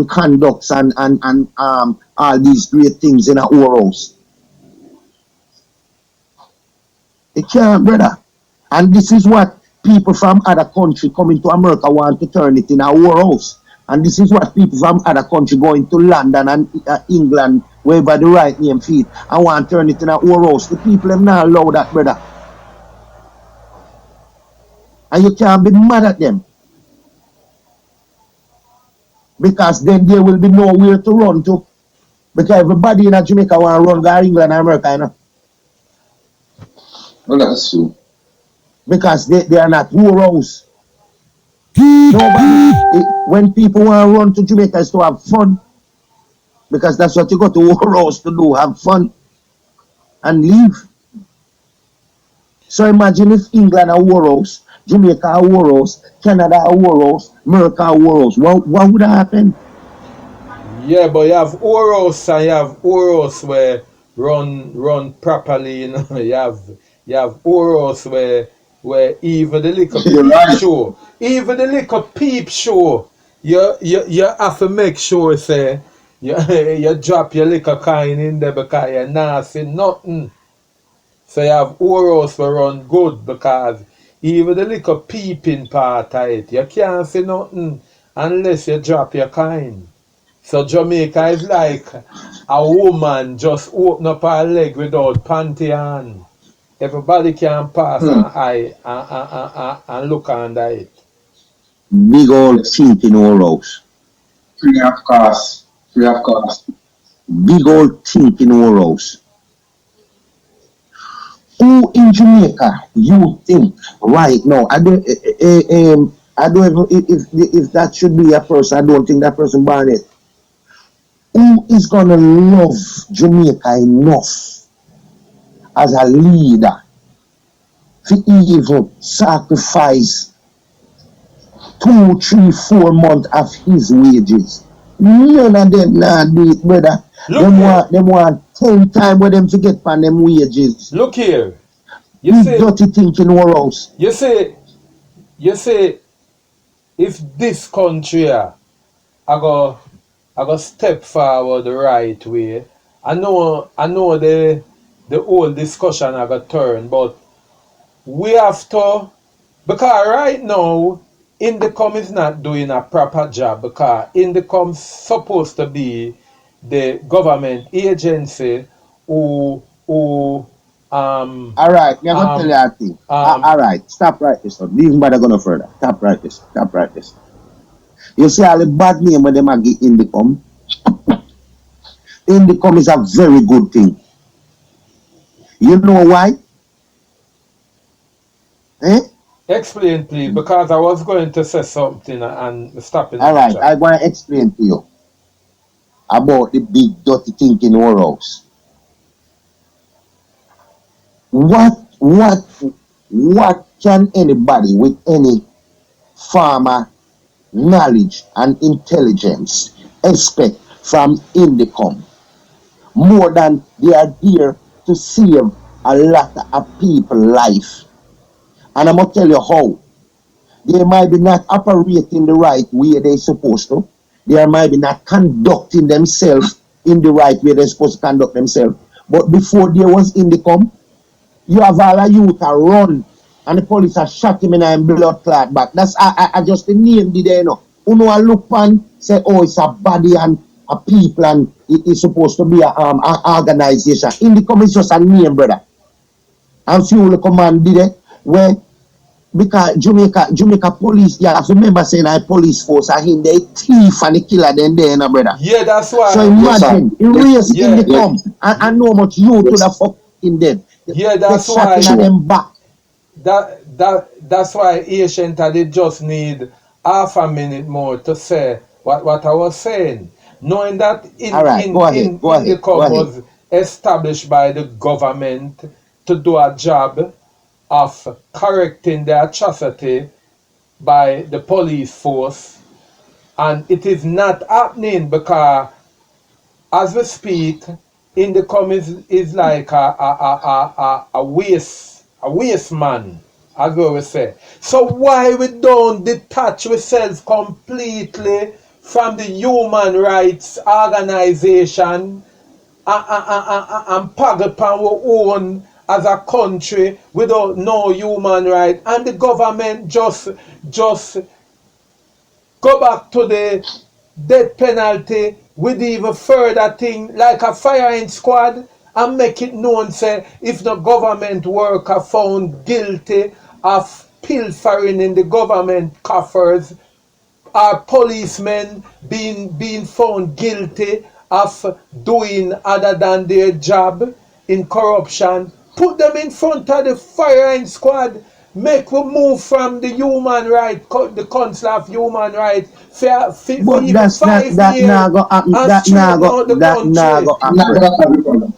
conducts and all these great things in a whorehouse? It can't, brother. And this is what people from other country coming to America want to turn it in a whorehouse. And this is what people from other country going to London and England, wherever the right name fit, and want to turn it in a whorehouse. The people have not allow that, brother. And you can't be mad at them. Because then there will be nowhere to run to. Because everybody in Jamaica want to run to England and America, you know. Well, that's true. Because they are not whorehouse. Nobody, when people want to run to Jamaica, is to have fun. Because that's what you go to whorehouse to do, have fun and leave. So imagine if England a whorehouse, Jamaica a whorehouse, Canada a whorehouse, America a whorehouse. What would happen? Yeah, but you have Oros and you have Oros where run properly, you know. You have Oros where even the little peep show, you have to make sure say you drop your little coin in there because you're not see nothing. So you have Oros where run good because even the little peeping part of it, you can't see nothing unless you drop your coin. So Jamaica is like a woman just open up her leg without panty on. Everybody can pass an eye and look under it. Big old thinking whorehouse. Free of cost. Big old thinking whorehouse. Who in Jamaica you think right now? I don't even if that should be a person. I don't think that person born it. Who is gonna love Jamaica enough as a leader to even sacrifice 2, 3, 4 months of his wages? None of them not do it, brother. Them want 10 times with them to get on them wages. Look here. Big dirty thinking whorehouse. You say if this country I go step forward the right way. I know the whole discussion I got turn, but we have to, because right now Indicom is not doing a proper job, because Indicom is supposed to be the government agency who Alright, me gonna tell you a thing. Alright, stop right this up. Leave matter go no further. Stop right this. You see all the bad name when them a get Indicom. Indicom is a very good thing. You know why? Explain, please, because I was going to say something and stopping. Alright, I want to explain to you about the big dirty thinking whorehouse. What can anybody with any farmer knowledge and intelligence expect from Indicom more than they are here to save a lot of people's life? And I'm going to tell you how. They might be not operating the right way they're supposed to. They might be not conducting themselves in the right way they're supposed to conduct themselves. But before there was Indicom, you have all a youth a run and the police have shot him in a blood clot back. That's I just the name did there, you know. Who know I look and say, oh, it's a body and a people and it is supposed to be an organization. Indicom is just a name, brother. And few command did it where because Jamaica police, you have to remember saying I police force are in the thief and the killer then there, no brother. Yeah, that's why. So imagine, he race in the Yeah. come and know much you to the fucking dead. Yeah, Get that's shot why. in them back. That's why Ancient they just need half a minute more to say what I was saying. Knowing that Alright, go ahead. Indicom was established by the government to do a job of correcting the atrocity by the police force, and it is not happening because as we speak, Indicom is like a waste man, as we will say. So why we don't detach ourselves completely from the human rights organization and pag upon our own as a country without no human right, and the government just go back to the death penalty with even further thing like a firing squad and make it known say if the government worker found guilty of pilfering in the government coffers or policemen being found guilty of doing other than their job in corruption, put them in front of the firing squad. Make we move from the human right, the Council of Human Rights, for But even that's not 5 that years now go happen. and That now straighten go out the that now country. go Not happen. gonna solve the problem.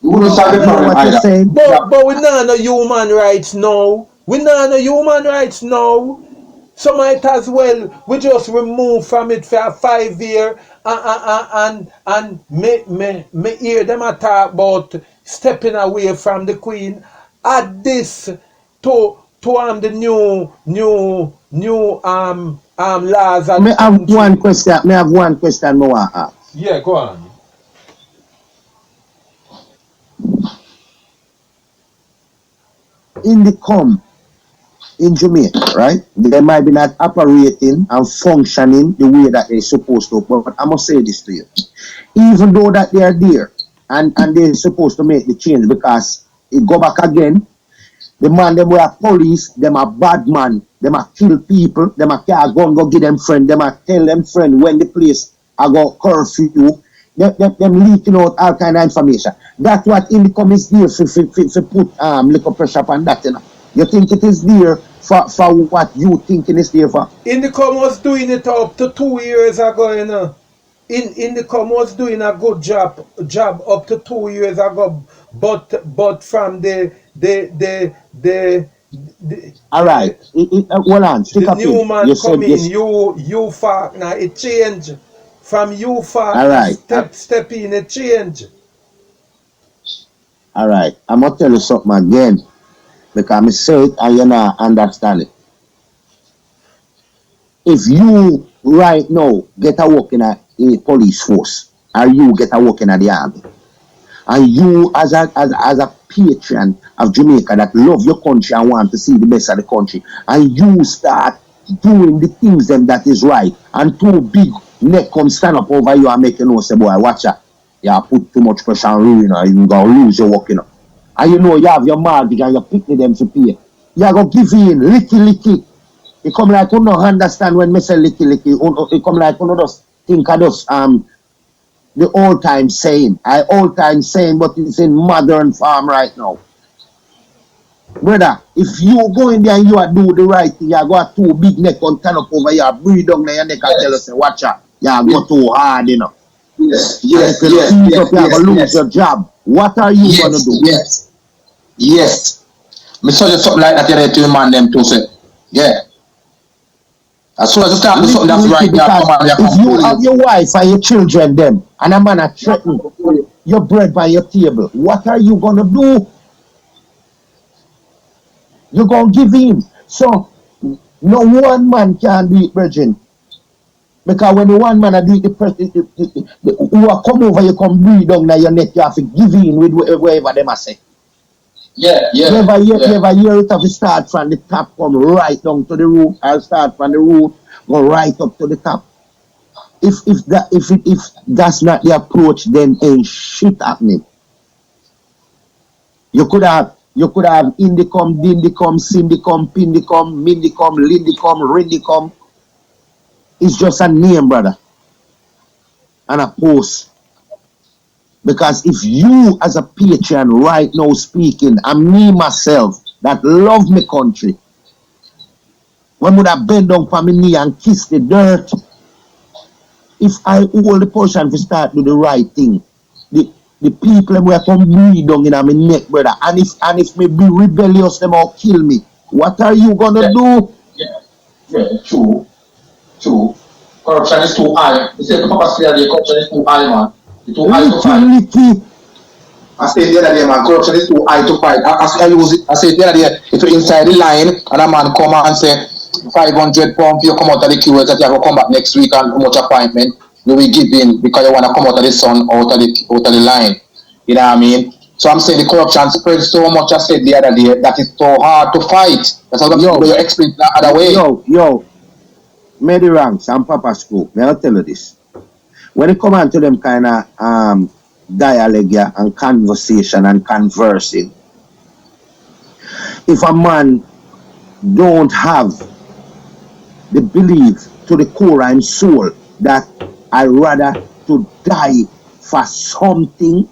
You wouldn't solve the You know problem what you're either. saying? But we not no human rights now. We not no human rights now. So might as well we just remove from it for 5 years and me hear them a talk about stepping away from the Queen. Add this to the new laws of Me the have one country. question. Me have one question more ask. Yeah, go on. In the come in Jamaica, right? They might be not operating and functioning the way that they're supposed to. But I must say this to you. Even though that they are there and they're supposed to make the change because it go back again, the man them were police, them a bad man, them a kill people, them a carry gun go give them friend, them a tell them friend when the place I go curfew, them leaking out all kind of information. That's what Indicom is there for put liquor pressure upon that, you know. You think it is there for what you thinking is there for? Indicom was doing it up to 2 years ago, you know. Indicom was doing a good job up to 2 years ago, but from All right, hold on, stick the up in. new man You come said in, yes. you fact now it change from you fact All now right, step in it change. all right. I'm gonna tell you something again because I say it and you not understand it. If you right now get a work in a police force or you get a work in the army and you as a patron of Jamaica that love your country and want to see the best of the country and you start doing the things them that is right and two big neck come stand up over you and make you know say boy watch out, you put too much pressure on you, you know, you gonna lose your work, you know. And you know you have your mortgage and your picnic them to pay. You are gonna give in licky. It come like you don't understand when me say licky. It come like you just think of just the old time saying. Old time saying, but it's in modern form right now. Brother, if you go in there and you are do the right thing, you got two big neck and turn up over here, breathe down your neck and tell us, watch out, you go too hard, you know. Yes, And if you ease up, you're gonna lose your job. What are you gonna do? Yes. Me suggest something like that you to the man them too say. Yeah. As soon as you start doing something that's right, Because come on, if you have your wife and your children them and a man a threaten your bread by your table, what are you gonna do? You're gonna give in. So no one man can do it, virgin. Because when the one man a do it, who a come over, you come breathe down now your neck, you have to give in with whatever them a say. Yeah. You ever hear it have to start from the top, come right down to the root, or start from the root, go right up to the top. If that's not the approach, then ain't shit happening. You could have You could have Indicom, Dindicom, Syndicom, Pindicom, Mindicom, Lindicom, Rindicom. It's just a name, brother, and a post. Because if you as a patron right now speaking, and me myself that love me country, when would I bend down for my knee and kiss the dirt, if I hold the portion to start do the right thing, the people will come breathe down in my neck, brother. And if me be rebellious, them all kill me. What are you gonna do? Yeah, true. Corruption is too high. You say the Papa say the corruption is too high, man. It's too high to fight. Licky. I say the other day, man, corruption is too high to fight. I use it. I say the other day, if you're inside the line and a man come and say £500 for you come out of the queue, that you have to come back next week and how much appointment you will give in because you want to come out of the sun, out of the line. You know what I mean? So I'm saying the corruption spreads so much. I said the other day that it's so hard to fight. That's how you explain that other way. Yo, made the ranks and Papa School. May I tell you this? When it come on to them kind of dialogue and conversation and conversing, if a man don't have the belief to the core and soul that I rather to die for something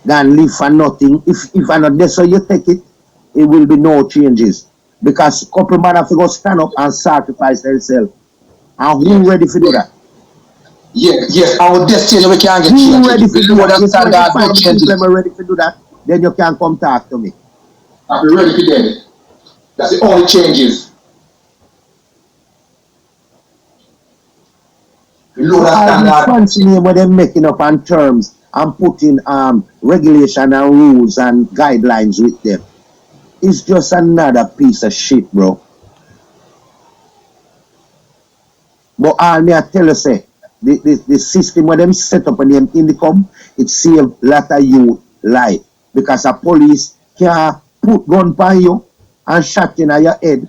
than live for nothing, if I not there, so you take it, it will be no changes. Because couple man have to go stand up and sacrifice themselves. And who ready to do that? Yes, our destiny we can't get Who changed. ready to do that? If you find changes. people ready to do that, then you can come talk to me. I'll be ready for them. That's the only changes. I fancy name where they're making up on terms and putting regulation and rules and guidelines with them. It's just another piece of shit, bro. But all me I tell you say, the system where them set up and them income, it save a lot of youth life. Because a police can put gun by you and shot in your head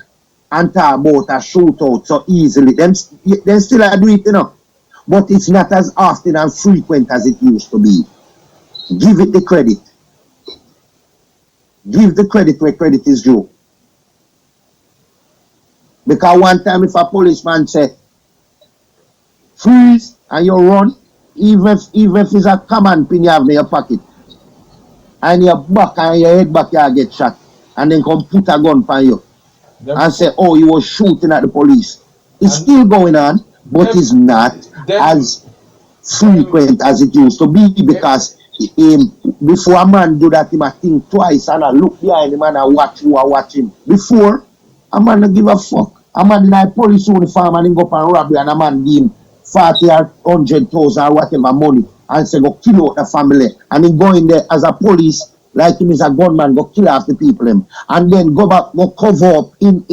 and talk about a shootout so easily. Them still do it, you know. But it's not as often and frequent as it used to be. Give it the credit. Give the credit where credit is due. Because one time if a policeman say, freeze, and you run, even if it's a command pin you have in your pocket, and your back and your head back you get shot, and then come put a gun on you, and say, oh, you were shooting at the police. It's still going on, but it's not as frequent as it used to be, because before a man do that, he might think twice and I look behind him and I watch who I watch him. Before, a man don't give a fuck. A man in a police uniform and he go up and rob you and a man give him 40 or 100,000 or whatever money and say go kill out the family, and he go in there as a police like him is a gunman, go kill off the people him, and then go back, go cover up in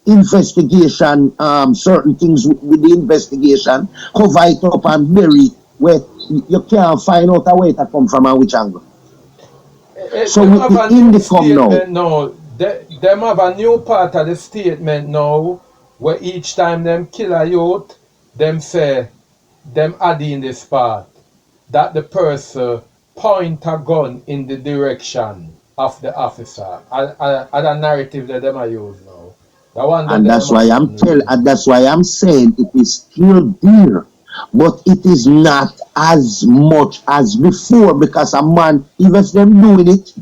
investigation, certain things with the investigation, cover it up and bury it where you can't find out a way to come from and which angle. So with the Indicom now, them have a new part of the statement now where each time them kill a youth, them say, them add in this part that the person point a gun in the direction of the officer. And a narrative that them are used now. And that's why I'm saying it is still there, but it is not as much as before, because a man, even if them doing it,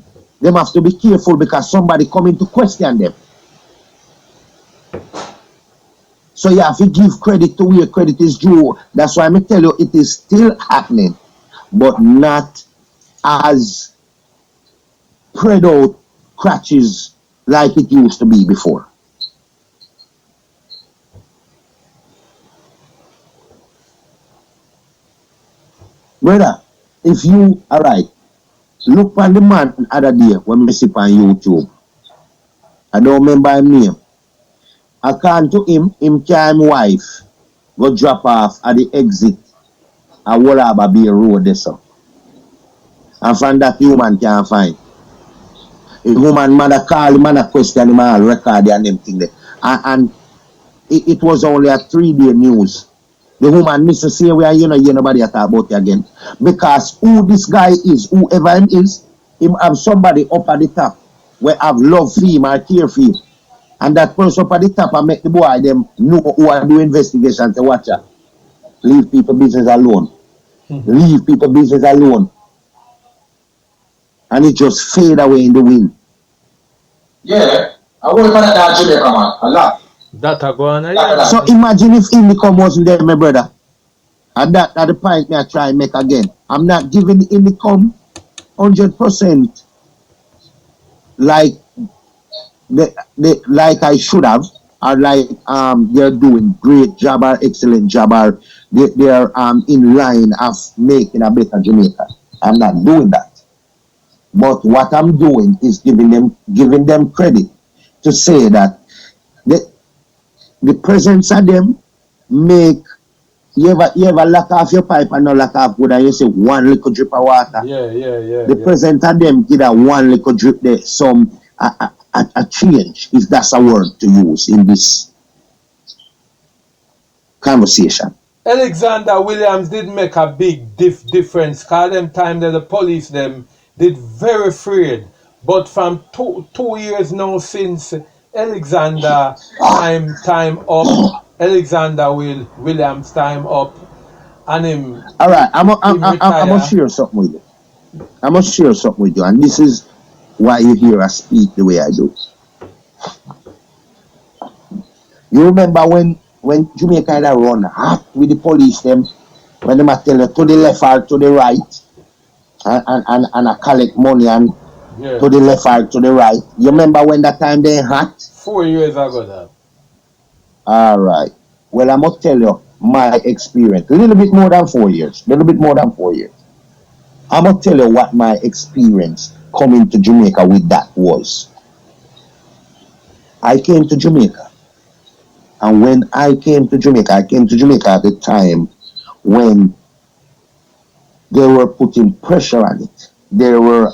them have to be careful because somebody coming to question them. So you have to give credit to where credit is due. That's why I tell you it is still happening, but not as spread out crutches like it used to be before. Brother, if you, alright, look on the man the other day when we see on YouTube. I don't remember his name. According to him carry him wife go drop off at the exit at Wallaba Bay Road there, so. And from that human can't find. The woman mother call him and a question him and record and them thing there. And it was only a 3-day news. The woman needs to say where you know nobody talk about it again. Because who this guy is, whoever him is, him have somebody up at the top where have love for him or care for him. And that person up at the top and make the boy them know who are doing investigation to watch out. Leave people business alone. Leave people business alone. And it just fade away in the wind. Yeah, I work on that Jamaica, man, a lot. That a go on yeah. So imagine if income wasn't there, my brother. And that at the point me I try and make again. I'm not giving the income 100% like like I should have, or like they're doing great job or excellent job, or they're in line of making a better Jamaica. I'm not doing that. But what I'm doing is giving them credit to say that the presence of them make you ever lock off your pipe and not lock off good and you say one little drip of water. Yeah. The presence of them give that one little drip there some a change, if that's a word to use in this conversation. Alexander Williams did make a big difference because them time that the police them did very afraid. But from 2 years now since Alexander time up, Alexander Williams time up, and him. All right, I'm retire. gonna share something with you. I'm gonna share something with you, and this is why you hear us speak the way I do. You remember when Jamaica had a run hot with the police them, when they might tell you to the left or to the right, and I collect money and to the left or to the right. You remember when that time they hot? 4 years ago that. All right. Well, I'm gonna tell you my experience. A little bit more than 4 years. I'm gonna tell you what my experience coming to Jamaica with that was. I came to Jamaica. And when I came to Jamaica at the time when they were putting pressure on it. They were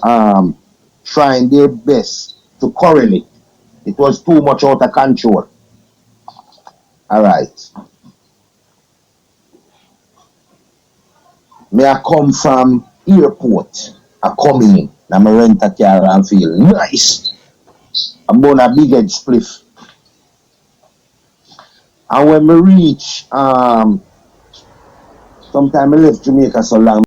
trying their best to correlate. It was too much out of control. All right. Me I come from airport. I come in. I'm a rent a car and feel nice. I'm on a big head spliff. And when we reach sometime I left Jamaica so long